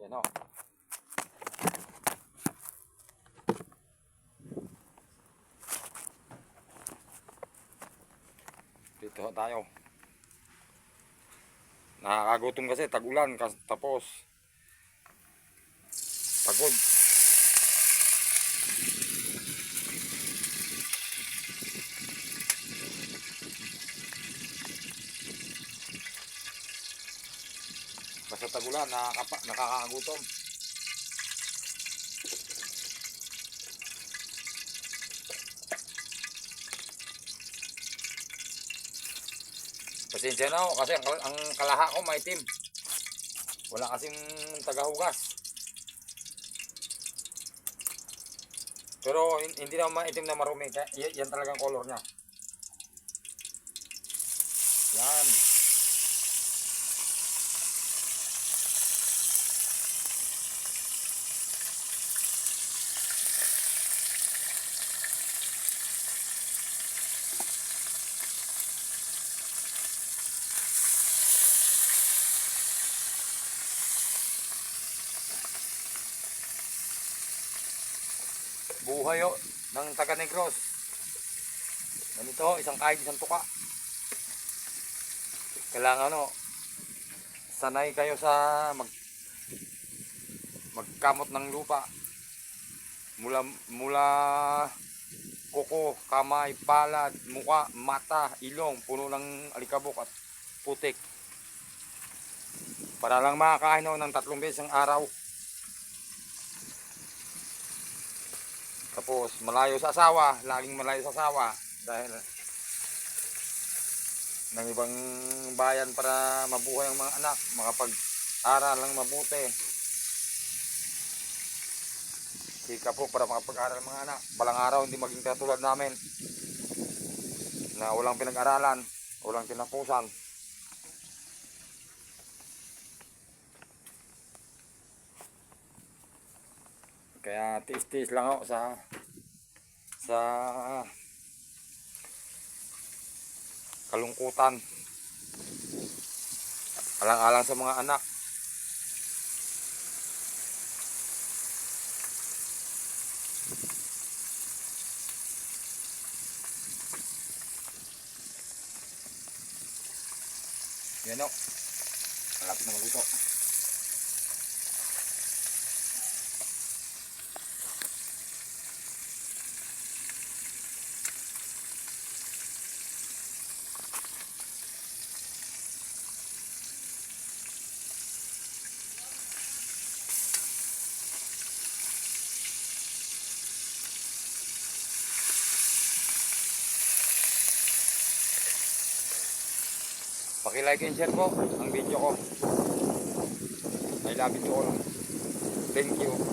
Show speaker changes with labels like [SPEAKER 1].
[SPEAKER 1] Yan o. Dito tayo. Nakakagutom kasi, tag-ulan, tapos pagod. Basta tag-ulan, nakakagutom. Pasensya na ako kasi ang kalaha ko maitim. Wala kasing tagahugas. Pero hindi naman maitim na marumi. Yan talagang color niya. Yan. Buhay o ng taga Negros. Ganito, isang kahit isang tuka. Kailangan sanay kayo sa magkamot ng lupa. Mula kuko, kamay, palad, muka, mata, ilong, puno ng alikabok at putik. Para lang makakain ng 3 beses ang araw. Tapos malayo sa asawa, laging malayo sa asawa dahil ng ibang bayan para mabuhay ang mga anak, makapag-aral lang mabuti. Sika po para makapag-aral ang mga anak. Balang araw hindi maging katulad namin na walang pinag-aralan, walang tinapusan. Kaya tiis-tiis lang ako sa kalungkutan. Alang-alang sa mga anak. Yan o. Malapit na maluto. Paki-like and share po ang video ko. I love you all. Thank you.